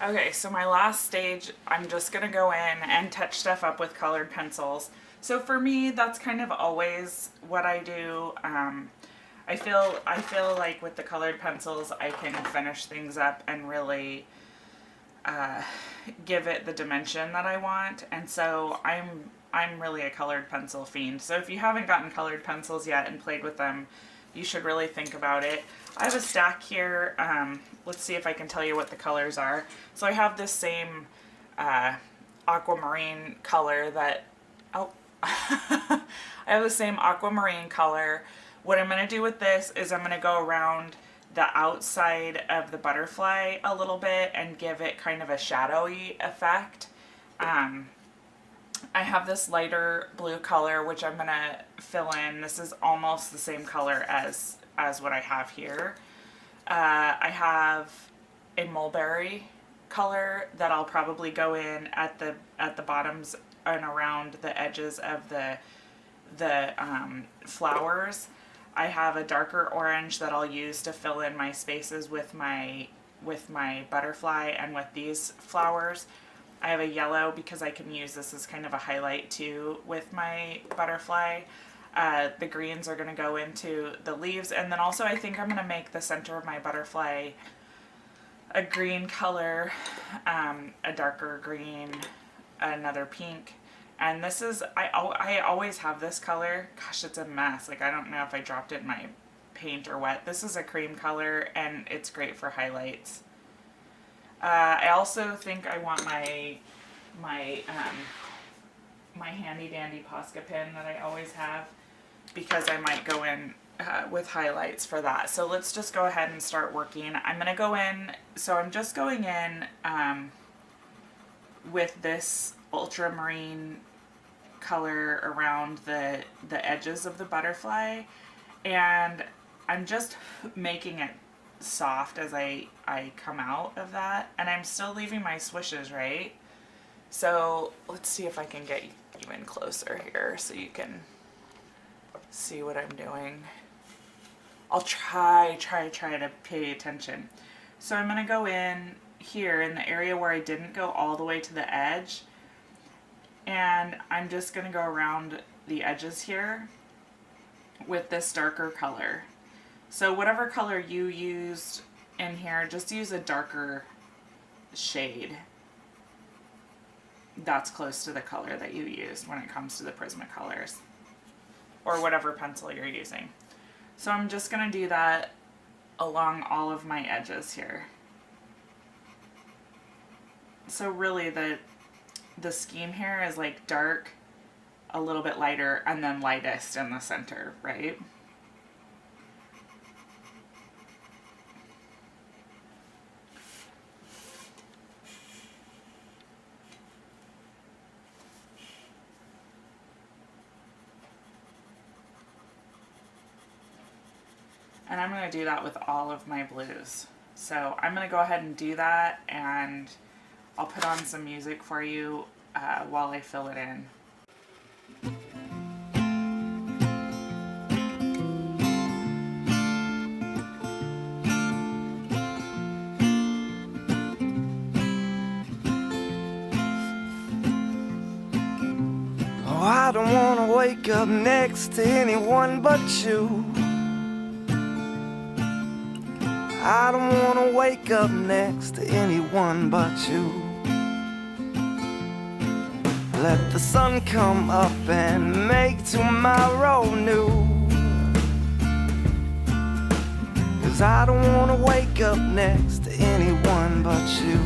Okay, so my last stage, I'm just gonna go in and touch stuff up with colored pencils. So for me, that's kind of always what I do. I feel like with the colored pencils, I can finish things up and really give it the dimension that I want. And so I'm really a colored pencil fiend. So if you haven't gotten colored pencils yet and played with them, you should really think about it. I have a stack here. Let's see if I can tell you what the colors are. So I have this same aquamarine color that, oh, I have the same aquamarine color. What I'm going to do with this is I'm going to go around the outside of the butterfly a little bit and give it kind of a shadowy effect. I have this lighter blue color, which I'm gonna fill in. This is almost the same color as what I have here. I have a mulberry color that I'll probably go in at the bottoms and around the edges of the flowers. I have a darker orange that I'll use to fill in my spaces with my butterfly and with these flowers. I have a yellow because I can use this as kind of a highlight too with my butterfly. The greens are going to go into the leaves, and then also I think I'm going to make the center of my butterfly a green color, a darker green, another pink. And this is, I always have this color. Gosh, it's a mess. Like, I don't know if I dropped it in my paint or what. This is a cream color, and it's great for highlights. I also think I want my handy dandy Posca pen that I always have, because I might go in with highlights for that. So let's just go ahead and start working. I'm going to go in, so I'm just going in with this ultramarine color around the edges of the butterfly, and I'm just making it soft as I come out of that, and I'm still leaving my swishes, right? So let's see if I can get you in closer here so you can see what I'm doing. I'll try to pay attention. So I'm going to go in here in the area where I didn't go all the way to the edge, and I'm just going to go around the edges here with this darker color. So whatever color you used in here, just use a darker shade that's close to the color that you used when it comes to the Prismacolors, or whatever pencil you're using. So I'm just going to do that along all of my edges here. So really the scheme here is like dark, a little bit lighter, and then lightest in the center, right? And I'm going to do that with all of my blues. So I'm going to go ahead and do that, and I'll put on some music for you while I fill it in. Oh, I don't want to wake up next to anyone but you. I don't want to wake up next to anyone but you. Let the sun come up and make tomorrow new. 'Cause I don't want to wake up next to anyone but you.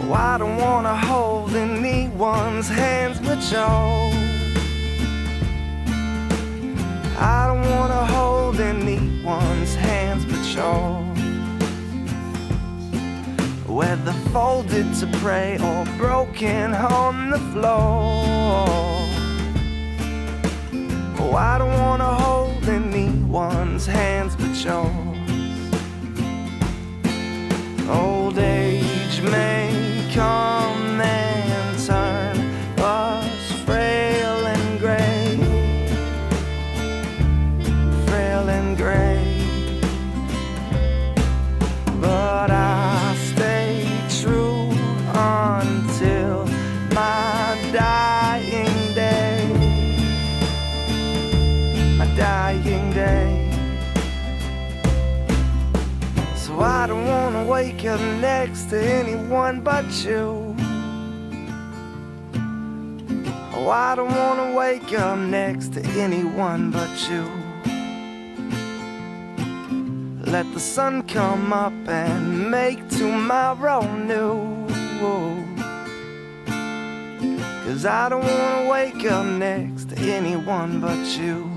Oh, I don't want to hold anyone's hands but yours. I don't want to hold anyone's hands but yours. Whether folded to pray or broken on the floor. Oh, I don't want to hold anyone's hands but yours. Old age may come and turn us frail and gray. Frail and gray. But Oh, I don't wanna wake up next to anyone but you. Oh, I don't wanna wake up next to anyone but you. Let the sun come up and make tomorrow new. 'Cause I don't wanna wake up next to anyone but you.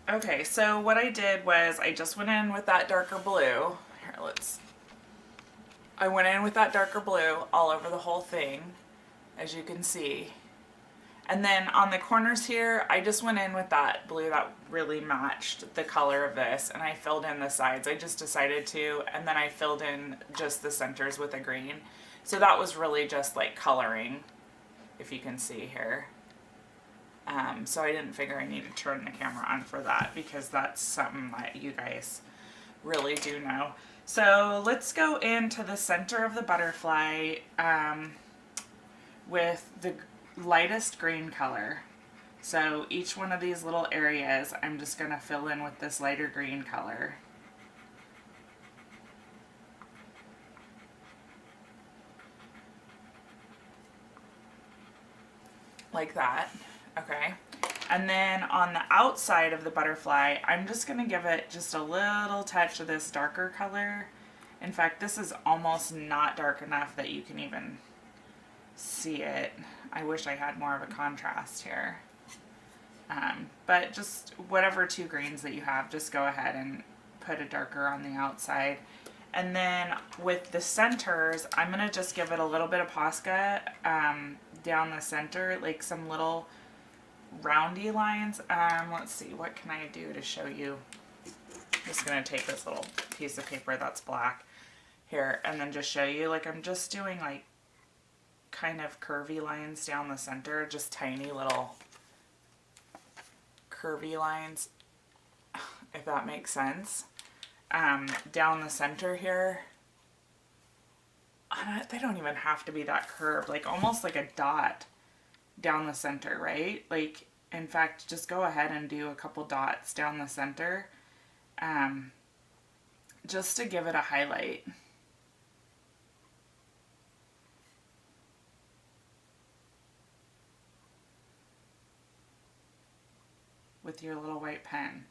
Okay, so what I did was I just went in with that darker blue. Here, I went in with that darker blue all over the whole thing, as you can see. And then on the corners here, I just went in with that blue that really matched the color of this, and I filled in the sides. I just decided to, and then I filled in just the centers with a green. So that was really just like coloring, if you can see here. So I didn't figure I needed to turn the camera on for that, because that's something that you guys really do know. So let's go into the center of the butterfly with the lightest green color. So each one of these little areas I'm just going to fill in with this lighter green color. Like that. Okay. And then on the outside of the butterfly, I'm just going to give it just a little touch of this darker color. In fact, this is almost not dark enough that you can even see it. I wish I had more of a contrast here. But just whatever two greens that you have, just go ahead and put a darker on the outside. And then with the centers, I'm going to just give it a little bit of Posca down the center, like some little roundy lines. Let's see, what can I do to show you? I'm just going to take this little piece of paper that's black here and then just show you, like I'm just doing like kind of curvy lines down the center, just tiny little curvy lines, if that makes sense. Down the center here, they don't even have to be that curved, like almost like a dot down the center, right? Like, in fact, just go ahead and do a couple dots down the center, just to give it a highlight. With your little white pen.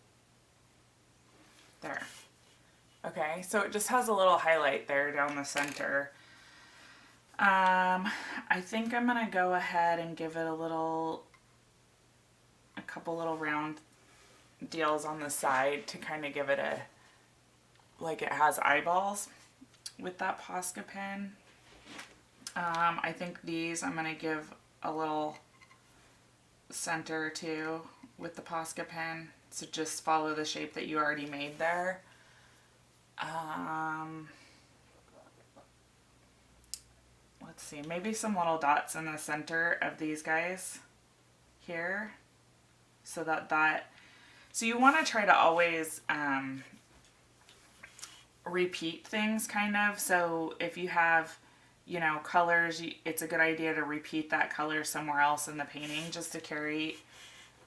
There. Okay, so it just has a little highlight there down the center. I think I'm gonna go ahead and give it a couple little round deals on the side to kind of give it a, like it has eyeballs with that Posca pen. I think these I'm gonna give a little center too with the Posca pen, so just follow the shape that you already made there. Let's see, maybe some little dots in the center of these guys here, so so you want to try to always repeat things, kind of. So if you have, you know, colors, it's a good idea to repeat that color somewhere else in the painting, just to carry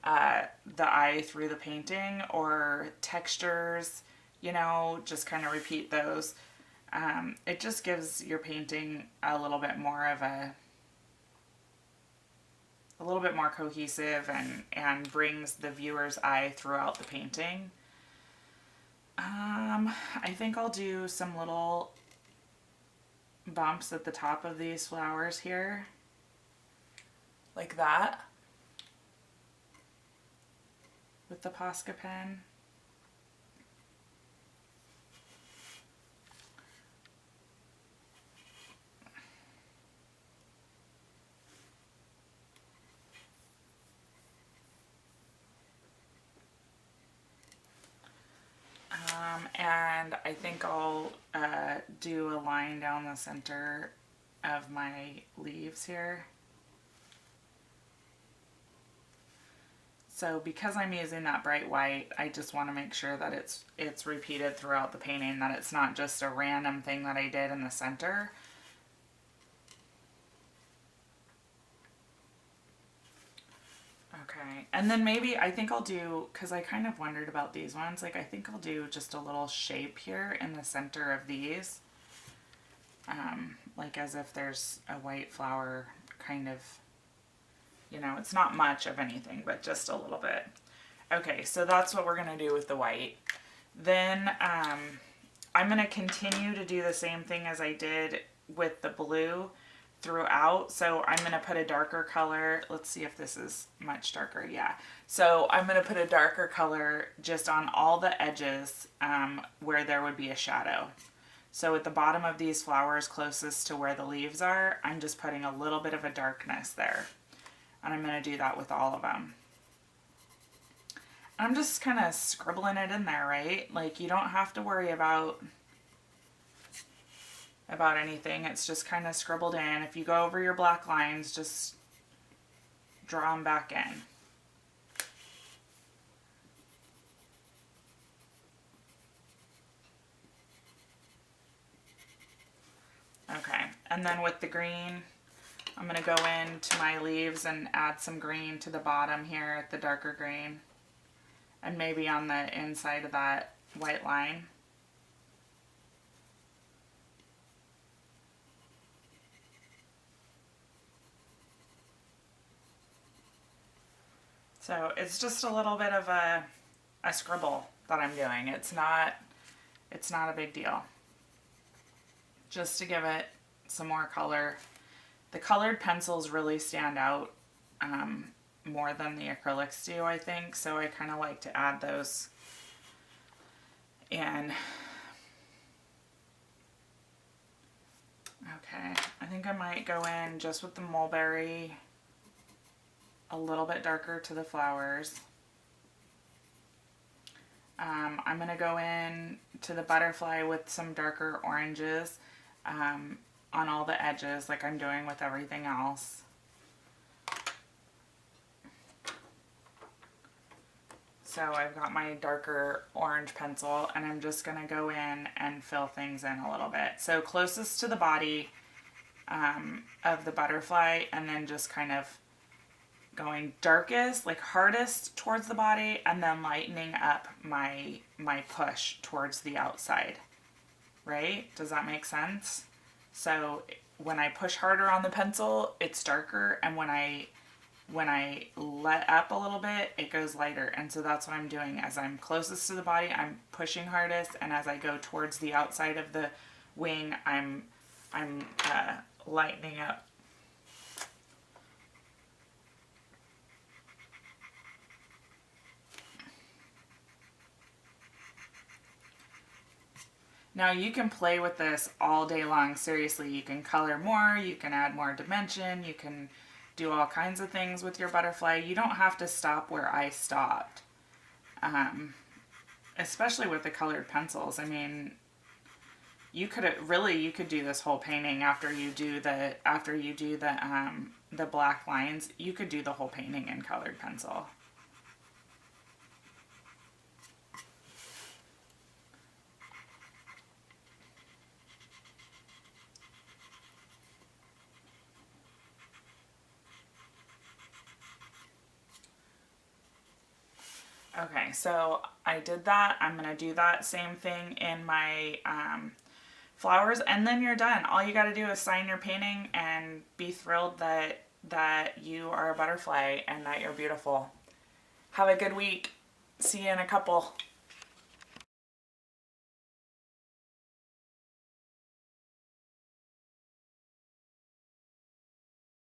the eye through the painting. Or textures, you know, just kind of repeat those. It just gives your painting a little bit more of a little bit more cohesive, and brings the viewer's eye throughout the painting. I think I'll do some little bumps at the top of these flowers here, like that, with the Posca pen. And I think I'll do a line down the center of my leaves here. So because I'm using that bright white, I just want to make sure that it's repeated throughout the painting, that it's not just a random thing that I did in the center. Okay, and then maybe I think I'll do, because I kind of wondered about these ones, like I think I'll do just a little shape here in the center of these. Like as if there's a white flower kind of, you know, it's not much of anything, but just a little bit. Okay, so that's what we're going to do with the white. Then I'm going to continue to do the same thing as I did with the blue throughout. So I'm going to put a darker color. Let's see if this is much darker. Yeah. So I'm going to put a darker color just on all the edges where there would be a shadow. So at the bottom of these flowers closest to where the leaves are, I'm just putting a little bit of a darkness there. And I'm going to do that with all of them. I'm just kind of scribbling it in there, right? Like you don't have to worry about anything. It's just kind of scribbled in. If you go over your black lines, just draw them back in. Okay, and then with the green, I'm going to go into my leaves and add some green to the bottom here, the darker green, and maybe on the inside of that white line. So it's just a little bit of a scribble that I'm doing. It's not a big deal. Just to give it some more color. The colored pencils really stand out more than the acrylics do, I think. So I kind of like to add those in. Okay, I think I might go in just with the mulberry, a little bit darker to the flowers. I'm going to go in to the butterfly with some darker oranges on all the edges like I'm doing with everything else. So I've got my darker orange pencil and I'm just going to go in and fill things in a little bit. So closest to the body of the butterfly, and then just kind of going darkest, like hardest towards the body, and then lightening up my push towards the outside. Right? Does that make sense? So when I push harder on the pencil, it's darker, and when I let up a little bit, it goes lighter. And so that's what I'm doing. As I'm closest to the body, I'm pushing hardest, and as I go towards the outside of the wing, I'm lightening up. Now you can play with this all day long. Seriously, you can color more, you can add more dimension, you can do all kinds of things with your butterfly. You don't have to stop where I stopped. Especially with the colored pencils. I mean, you could do this whole painting after you do the black lines. You could do the whole painting in colored pencil. Okay, so I did that. I'm going to do that same thing in my flowers, and then you're done. All you got to do is sign your painting and be thrilled that you are a butterfly and that you're beautiful. Have a good week. See you in a couple.